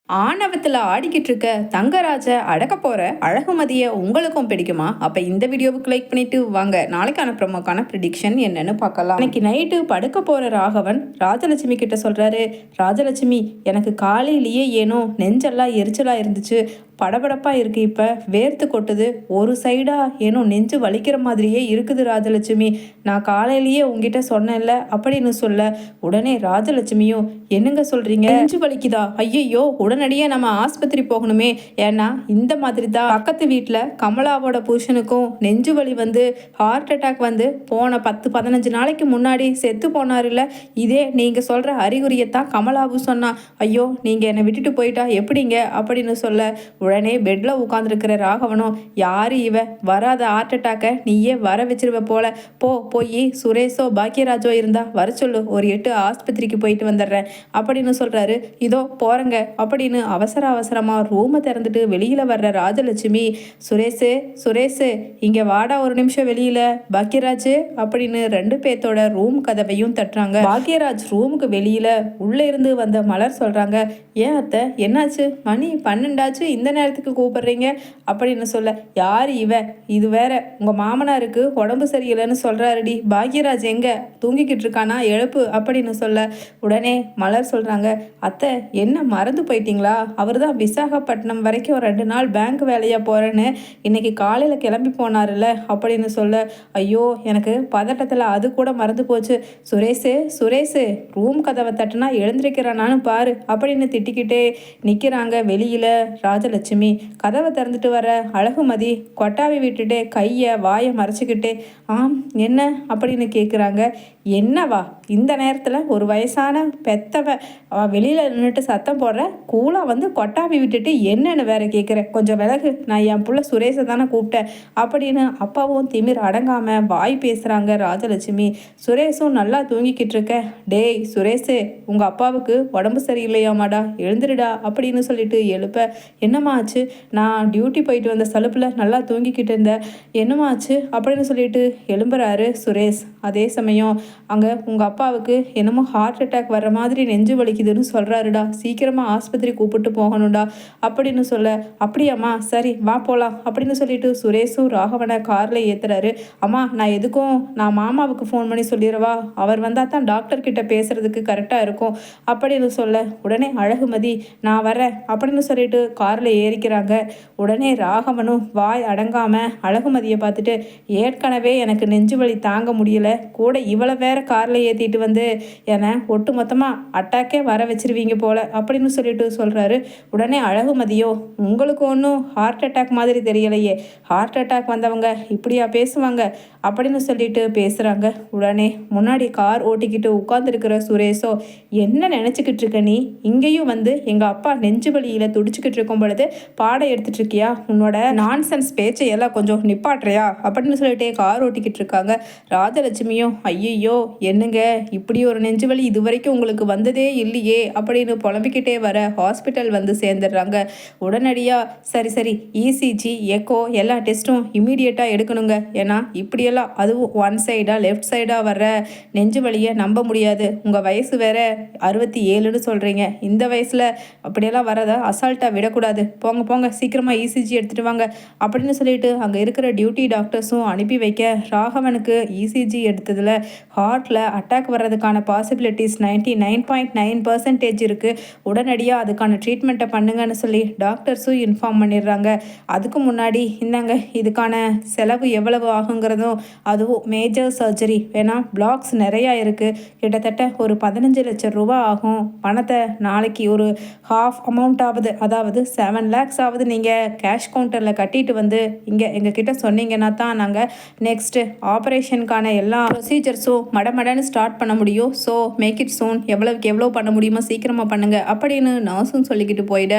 ஆணவத்தில் ஆடிக்கிட்டு இருக்க தங்கராஜ அடக்க போற அழகுமதியை உங்களுக்கும் பிடிக்குமா? அப்ப இந்த வீடியோவுக்கு லைக் பண்ணிட்டு வாங்க நாளைக்கான ப்ரோமோக்கான ப்ரிடிக்ஷன் என்னன்னு பார்க்கலாம். இன்னைக்கு நைட்டு படுக்க போற ராகவன் ராஜலட்சுமி கிட்ட சொல்றாரு, ராஜலட்சுமி எனக்கு காலையிலேயே ஏனோ நெஞ்செல்லாம் எரிச்சலா இருந்துச்சு, படபடப்பா இருக்கு, இப்ப வேர்த்து கொட்டுது, ஒரு சைடா ஏனோ நெஞ்சு வலிக்கிற மாதிரியே இருக்குது ராஜலட்சுமி, நான் காலையிலேயே உங்ககிட்ட சொன்னேன்ல அப்படின்னு சொல்ல உடனே ராஜலட்சுமியும் என்னங்க சொல்றீங்க, நெஞ்சு வலிக்குதா, ஐயையோ உடனடியே நம்ம ஆஸ்பத்திரி போகணுமே, ஏன்னா இந்த மாதிரி தான் பக்கத்து வீட்டில் கமலாவோட புருஷனுக்கும் நெஞ்சு வலி வந்து ஹார்ட் அட்டாக் வந்து போன 10-15 நாளைக்கு முன்னாடி செத்து போனாருல்ல, இதே நீங்கள் சொல்கிற அறிகுறியத்தான் கமலாவும் சொன்னா, ஐயோ நீங்கள் என்னை விட்டுட்டு போயிட்டா எப்படிங்க அப்படின்னு சொல்ல உடனே பெட்டில் உட்காந்துருக்கிற ராகவனும் யாரு இவ, வராத ஹார்ட் அட்டாக்கை நீயே வர வச்சிருவ போல, போய் சுரேஷோ பாக்கியராஜோ இருந்தா வர சொல்லு, ஒரு 8 ஆஸ்பத்திரிக்கு போயிட்டு வந்துடுறேன் அப்படின்னு சொல்றாரு. இதோ போறங்க அப்படின்னு அவசரமா ரூமை திறந்துட்டு வெளியில வர்ற ராஜலட்சுமி, சுரேஷு இங்க வாடா ஒரு நிமிஷம் வெளியில, பாக்கியராஜ் அப்படின்னு 2 பேர்த்தோட ரூம் கதவையும் தட்டுறாங்க. பாக்கியராஜ் ரூமுக்கு வெளியில உள்ள இருந்து வந்த மலர் சொல்றாங்க, ஏன் அத்தை என்னாச்சு, மணி 12 இந்த நேரத்துக்கு கூப்பிடுறீங்க அப்படின்னு சொல்ல, யார் இவ, இது வேற உங்க மாமனாருக்கு உடம்பு சரியில்லைன்னு சொல்றாருடி, பாக்யராஜ் எங்க தூங்கிக்கிட்டு இருக்கானா, எழுப்பு அப்படின்னு சொல்ல உடனே மலர் சொல்றாங்க, அத்தை என்ன மறந்து போயிட்டீங்களா, அவர் தான் விசாகப்பட்டினம் வரைக்கும் 2 நாள் பேங்க் வேலையா போறேன்னு இன்னைக்கு காலையில கிளம்பி போனாருல்ல அப்படின்னு சொல்ல, ஐயோ எனக்கு பதட்டத்தில் அது கூட மறந்து போச்சு, சுரேஷு ரூம் கதவை தட்டுனா எழுந்திருக்கிறானான்னு பாரு அப்படின்னு திட்டிக்கிட்டே நிற்கிறாங்க வெளியில ராஜலட்சுமி. கதவை திறந்துட்டு வர அழகுமதி கொட்டாவி விட்டுட்டு கையை வாயை மறைச்சிக்கிட்டே, ஆம் என்ன அப்படின்னு கேட்குறாங்க. என்னவா இந்த நேரத்தில் ஒரு வயசான பெத்தவ வெளியில் நின்றுட்டு சத்தம் போடுற, கூலாக வந்து கொட்டாவி விட்டுட்டு என்னன்னு வேற கேட்குற, கொஞ்சம் விலகு, நான் என் புள்ள சுரேஷை தானே கூப்பிட்டேன் அப்படின்னு அப்பாவும் திமிர் அடங்காமல் வாய் பேசுகிறாங்க ராஜலட்சுமி. சுரேஷும் நல்லா தூங்கிக்கிட்டு இருக்க, டேய் சுரேஷு உங்கள் அப்பாவுக்கு உடம்பு சரியில்லையாமாடா, எழுந்துருடா அப்படின்னு சொல்லிட்டு எழுப்ப, என்னம்மா ஆச்சு, நான் டியூட்டி போயிட்டு வந்த சலுப்பில் நல்லா தூங்கிக்கிட்டு இருந்தேன், என்னம்மா ஆச்சு அப்படின்னு சொல்லிட்டு எழும்புறாரு சுரேஷ். அதே சமயம் அங்கே உங்கள் அப்பாவுக்கு என்னமோ ஹார்ட் அட்டாக் வர்ற மாதிரி நெஞ்சு வலிக்குதுன்னு சொல்கிறாருடா, சீக்கிரமாக ஆஸ்பத்திரி கூப்பிட்டு போகணும்டா அப்படின்னு சொல்ல, அப்படியாம்மா சரி வா போகலாம் அப்படின்னு சொல்லிட்டு சுரேஷும் ராகவனை காரில் ஏற்றுறாரு. அம்மா நான் மாமாவுக்கு ஃபோன் பண்ணி சொல்லிடுவா, அவர் வந்தால் தான் டாக்டர்கிட்ட பேசுகிறதுக்கு கரெக்டாக இருக்கும் அப்படின்னு சொல்ல உடனே அழகுமதி நான் வரேன் அப்படின்னு சொல்லிட்டு காரில் ஏறிக்கிறாங்க. உடனே ராகவனும் வாய் அடங்காமல் அழகுமதியை பார்த்துட்டு, ஏற்கனவே எனக்கு நெஞ்சு வலி தாங்க முடியல, கூட இவ்வளோ வேற காரில் ஏற்றிட்டு வந்து என்னை ஒட்டு மொத்தமாக அட்டாக்கே வர வச்சிருவீங்க போல அப்படின்னு சொல்லிட்டு சொல்கிறாரு. உடனே அழகுமதியோ, உங்களுக்கு ஒன்றும் ஹார்ட் அட்டாக் மாதிரி தெரியலையே, ஹார்ட் அட்டாக் வந்தவங்க இப்படியா பேசுவாங்க அப்படின்னு சொல்லிட்டு பேசுகிறாங்க. உடனே முன்னாடி கார் ஓட்டிக்கிட்டு உட்காந்துருக்கிற சுரேஷோ, என்ன நினச்சிக்கிட்டு இருக்க நீ, இங்கேயும் வந்து எங்கள் அப்பா நெஞ்சு வலியில் துடிச்சிக்கிட்டு இருக்கும் பொழுது பாடம் எடுத்துகிட்டு இருக்கியா, உன்னோட நான்சென்ஸ் பேச்சையெல்லாம் கொஞ்சம் நிப்பாட்டுறியா அப்படின்னு சொல்லிட்டே கார் ஓட்டிக்கிட்டு இருக்காங்க. ராஜலட்சுமியும் ஐயோ என்னங்க இப்படி ஒரு நெஞ்சு வலி இது வரைக்கும் உங்களுக்கு வந்ததே இல்லையே அப்படின்னு புலம்பிக்கிட்டே வர ஹாஸ்பிட்டல் வந்து சேர்ந்துடுறாங்க. உடனடியாக சரி இசிஜி எக்கோ எல்லா டெஸ்ட்டும் இம்மீடியட்டாக எடுக்கணுங்க, ஏன்னா இப்படியெல்லாம் அதுவும் ஒன் சைடாக லெஃப்ட் சைடாக வர்ற நெஞ்சு வலியை நம்ப முடியாது, உங்கள் வயசு வேற 67ன்னு சொல்கிறீங்க, இந்த வயசில் அப்படியெல்லாம் வரதை அசால்ட்டாக விடக்கூடாது, போங்க சீக்கிரமாக இசிஜி எடுத்துகிட்டு வாங்க அப்படின்னு சொல்லிட்டு அங்கே இருக்கிற டியூட்டி டாக்டர்ஸும் அனுப்பி வைக்க, ராகவனுக்கு இசிஜி எடுத்ததில் ஹார்ட்டில் அட்டாக் வர்றதுக்கான பாசிபிலிட்டிஸ் 99.9% இருக்குது, உடனடியாக அதுக்கான ட்ரீட்மெண்ட்டை பண்ணுங்கன்னு சொல்லி டாக்டர்ஸும் இன்ஃபார்ம் பண்ணிடுறாங்க. அதுக்கு முன்னாடி இந்தாங்க இதுக்கான செலவு எவ்வளவு ஆகுங்கிறதும், அதுவும் மேஜர் சர்ஜரி வேணா பிளாக்ஸ் நிறையா இருக்குது, கிட்டத்தட்ட ஒரு 15 லட்சம் ரூபா ஆகும், பணத்தை நாளைக்கு ஒரு ஹாஃப் அமௌண்ட் ஆகுது, அதாவது 7 lakhs ஆகுது, நீங்கள் கேஷ் கவுண்டரில் கட்டிட்டு வந்து இங்கே எங்ககிட்ட சொன்னீங்கன்னா தான் நாங்கள் நெக்ஸ்ட்டு ஆப்ரேஷனுக்கான எல்லா ப்ரொசீஜர்ஸும் மடமடன்னு ஸ்டார்ட் பண்ண முடியும், ஸோ மேக் இட் சூன், எவ்வளவுக்கு எவ்வளோ பண்ண முடியுமோ சீக்கிரமாக பண்ணுங்கள் அப்படின்னு நர்ஸும் சொல்லிக்கிட்டு போயிட,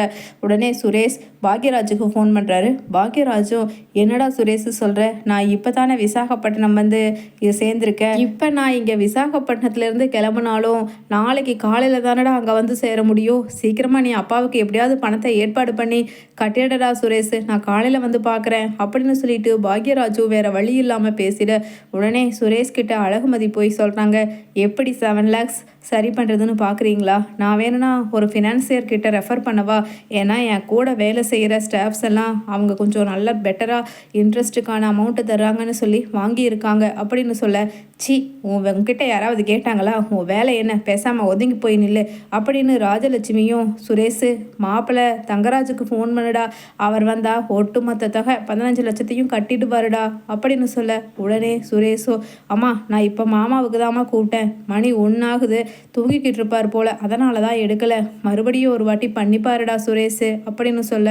உடனே சுரேஷ் பாக்யராஜுக்கு ஃபோன் பண்ணுறாரு. பாக்யராஜும் என்னடா சுரேஷ் சொல்கிற, நான் இப்போ தானே விசாகப்பட்டினம் வந்து இது சேர்ந்துருக்கேன், இப்போ நான் இங்கே விசாகப்பட்டினத்துலேருந்து கிளம்புனாலும் நாளைக்கு காலையில் தானடா அங்கே வந்து சேர முடியும், சீக்கிரமாக நீ அப்பாவுக்கு எப்படியாவது பணத்தை ஏற்பாடு பண்ணி கட்டிடடா சுரேஷ், நான் காலையில் வந்து பார்க்குறேன் அப்படின்னு சொல்லிட்டு பாக்யராஜு வேற வழி இல்லாமல் பேசிட, உடனே சுரேஷ் கிட்ட அழகுமதி போய் சொல்கிறாங்க, எப்படி 7 lakhs சரி பண்ணுறதுன்னு பார்க்குறீங்களா? நான் வேணும்னா ஒரு ஃபினான்சியர் கிட்ட ரெஃபர் பண்ணவா? ஏன்னா என் கூட வேலை செய்கிற ஸ்டாஃப்ஸ் எல்லாம் அவங்க கொஞ்சம் நல்ல பெட்டராக இன்ட்ரெஸ்ட்டுக்கான அமௌண்ட்டு தர்றாங்கன்னு சொல்லி வாங்கியிருக்காங்க அப்படின்னு சொல்ல, சி உங்ககிட்ட யாராவது கேட்டாங்களா? உன் வேலை என்ன? பேசாமல் ஒதுங்கி போய் நில்லு அப்படின்னு ராஜலட்சுமியும் சுரேஷு மாப்பிள்ளை தங்கராஜுக்கு ஃபோன் பண்ணுடா, அவர் வந்தா ஒட்டுமொத்த தொகை 15 லட்சத்தையும் கட்டிடுவாருடா அப்படின்னு சொல்ல, உடனே சுரேஷோ, அம்மா நான் இப்போ மாமாவுக்கு தாம்மா கூப்பிட்டேன், மணி 1 ஆகுது, தூங்கிக்கிட்டு இருப்பார் போல, அதனால தான் எடுக்கலை, மறுபடியும் ஒரு வாட்டி பண்ணிப்பாருடா சுரேஷு அப்படின்னு சொல்ல,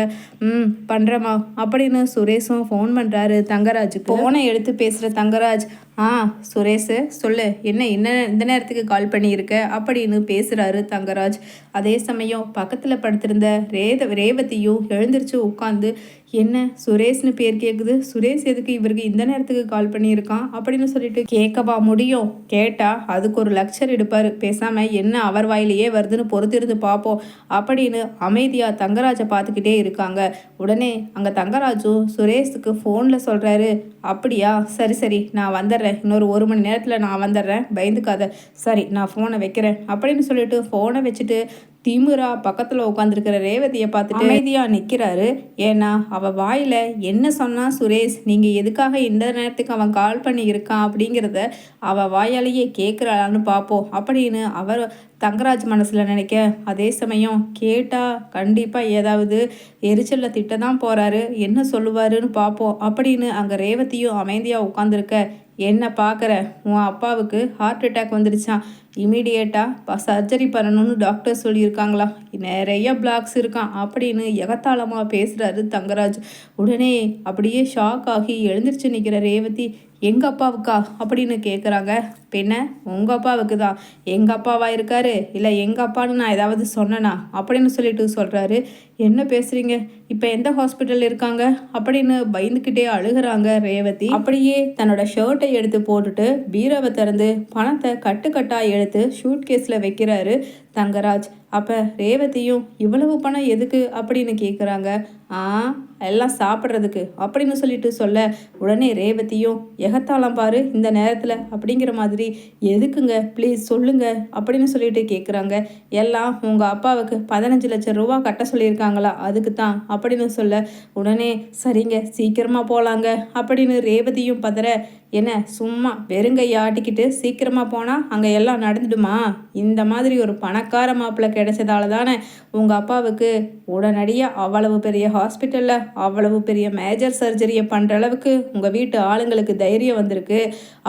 பண்ணுறேம்மா அப்படின்னு சுரேஷும் ஃபோன் பண்ணுறாரு தங்கராஜுக்கு. ஃபோனை எடுத்து பேசுகிற தங்கராஜ், சுரேஷு சொல்லு, என்ன இந்த நேரத்துக்கு கால் பண்ணியிருக்க அப்படின்னு பேசுகிறாரு தங்கராஜ். அதே சமயம் பக்கத்தில் படுத்திருந்த ரேவதியும் எழுந்திரிச்சு உட்காந்து, என்ன சுரேஷ்னு பேர் கேட்குது, சுரேஷ் எதுக்கு இவருக்கு இந்த நேரத்துக்கு கால் பண்ணியிருக்கான் அப்படின்னு சொல்லிட்டு கேட்கவா முடியும்? கேட்டால் அதுக்கு ஒரு லெக்சர் எடுப்பார், பேசாமல் என்ன அவர் வாயிலேயே வருதுன்னு பொறுத்திருந்து பார்ப்போம் அப்படின்னு அமைதியாக தங்கராஜை பார்த்துக்கிட்டே இருக்காங்க. உடனே அங்கே தங்கராஜும் சுரேஷுக்கு ஃபோனில் சொல்கிறாரு, அப்படியா, சரி சரி நான் வந்துடுறேன், இன்னொரு 1 மணி நேரத்தில் நான் வந்துடுறேன், பயந்துக்காத, சரி நான் ஃபோனை வைக்கிறேன் அப்படின்னு சொல்லிட்டு ஃபோனை வச்சுட்டு திமுறா பக்கத்தில் உட்காந்துருக்கிற ரேவதியை பார்த்துட்டு அமைதியாக நிற்கிறாரு. ஏன்னா அவள் வாயில் என்ன சொன்னால் சுரேஷ் நீங்கள் எதுக்காக இந்த நேரத்துக்கு அவன் கால் பண்ணி இருக்கான் அப்படிங்கிறத அவள் வாயாலேயே கேட்குறாளான்னு பார்ப்போம் அப்படின்னு அவர் தங்கராஜ் மனசில் நினைக்க, அதே சமயம் கேட்டால் கண்டிப்பாக ஏதாவது எரிச்சலில் திட்ட தான் போகிறாரு, என்ன சொல்லுவாருன்னு பார்ப்போம் அப்படின்னு அங்கே ரேவதியும் அமைதியாக உட்காந்துருக்க, என்ன பார்க்குற, உன் அப்பாவுக்கு ஹார்ட் அட்டாக் வந்துடுச்சான், இமீடியேட்டாக சர்ஜரி பண்ணணும்னு டாக்டர் சொல்லியிருக்காங்களா, நிறைய பிளாக்ஸ் இருக்கான் அப்படின்னு எகத்தாளமாக பேசுகிறாரு தங்கராஜ். உடனே அப்படியே ஷாக் ஆகி எழுந்திரிச்சு நிற்கிற ரேவதி, எங்கள் அப்பாவுக்கா அப்படின்னு கேட்குறாங்க. பின்ன உங்கள் அப்பாவுக்கு தான், எங்கள் அப்பாவா இருக்காரு, இல்லை எங்கள் அப்பான்னு நான் ஏதாவது சொன்னேனா அப்படின்னு சொல்லிட்டு சொல்கிறாரு. என்ன பேசுகிறீங்க, இப்போ எந்த ஹாஸ்பிட்டல் இருக்காங்க அப்படின்னு பயந்துக்கிட்டே அழுகிறாங்க ரேவதி. அப்படியே தன்னோட ஷர்ட்டை எடுத்து போட்டுட்டு பீரோவை திறந்து பணத்தை கட்டுக்கட்டாக எடுத்து ஷூட் கேஸில் வைக்கிறாரு தங்கராஜ். அப்போ ரேவதியும் இவ்வளவு பணம் எதுக்கு அப்படின்னு கேட்குறாங்க. எல்லாம் சாப்பிட்றதுக்கு அப்படின்னு சொல்லிட்டு சொல்ல, உடனே ரேவதியும் எகத்தாளம் பாரு இந்த நேரத்தில் அப்படிங்கிற மாதிரி, எதுக்குங்க ப்ளீஸ் சொல்லுங்க அப்படின்னு சொல்லிட்டு கேட்குறாங்க. எல்லாம் உங்கள் அப்பாவுக்கு 15 லட்சம் ரூபா கட்ட சொல்லியிருக்காங்களா, அதுக்கு தான் அப்படின்னு சொல்ல, உடனே சரிங்க சீக்கிரமாக போகலாங்க அப்படின்னு ரேவதியும் பதற, என்ன சும்மா வெறுங்கையை ஆட்டிக்கிட்டு சீக்கிரமாக போனால் அங்கே எல்லாம் நடந்துடுமா? இந்த மாதிரி ஒரு பணக்கார மாப்பிள்ளை கிடைச்சதால தானே உங்கள் அப்பாவுக்கு உடனடியாக அவ்வளவு பெரிய ஹாஸ்பிட்டலில் அவ்வளவு பெரிய மேஜர் சர்ஜரியை பண்ணுற அளவுக்கு உங்கள் வீட்டு ஆளுங்களுக்கு தைரியம் வந்திருக்கு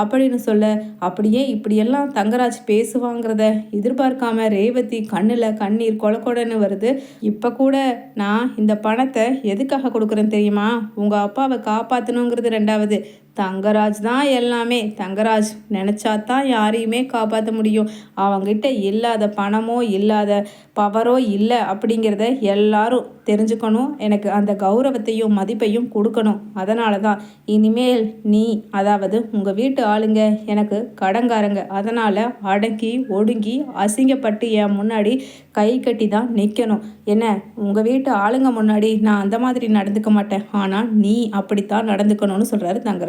அப்படின்னு சொல்ல, அப்படியே இப்படியெல்லாம் தங்கராஜ் பேசுவாங்கிறத எதிர்பார்க்காம ரேவதி கண்ணில் கண்ணீர் கொலக்கொடன்னு வருது. இப்போ கூட நான் இந்த பணத்தை எதுக்காக கொடுக்குறேன்னு தெரியுமா? உங்கள் அப்பாவை காப்பாற்றணுங்கிறது ரெண்டாவது, தங்கராஜ் தான் எல்லாமே. தங்கராஜ் நினச்சா தான் யாரையுமே காப்பாற்ற முடியும். அவங்ககிட்ட இல்லாத பணமோ இல்லாத பவரோ இல்லை அப்படிங்கிறத எல்லாரும் தெரிஞ்சுக்கணும். எனக்கு அந்த கௌரவத்தையும் மதிப்பையும் கொடுக்கணும். அதனால தான் இனிமேல் நீ, அதாவது உங்கள் வீட்டு ஆளுங்க எனக்கு கடங்காரங்க. அதனால் அடங்கி ஒடுங்கி அசிங்கப்பட்டு என் முன்னாடி கை கட்டி தான் நிற்கணும். என்ன உங்கள் வீட்டு ஆளுங்க முன்னாடி நான் அந்த மாதிரி நடந்துக்க மாட்டேன், ஆனால் நீ அப்படித்தான் நடந்துக்கணும்னு சொல்கிறாரு தங்கராஜ்.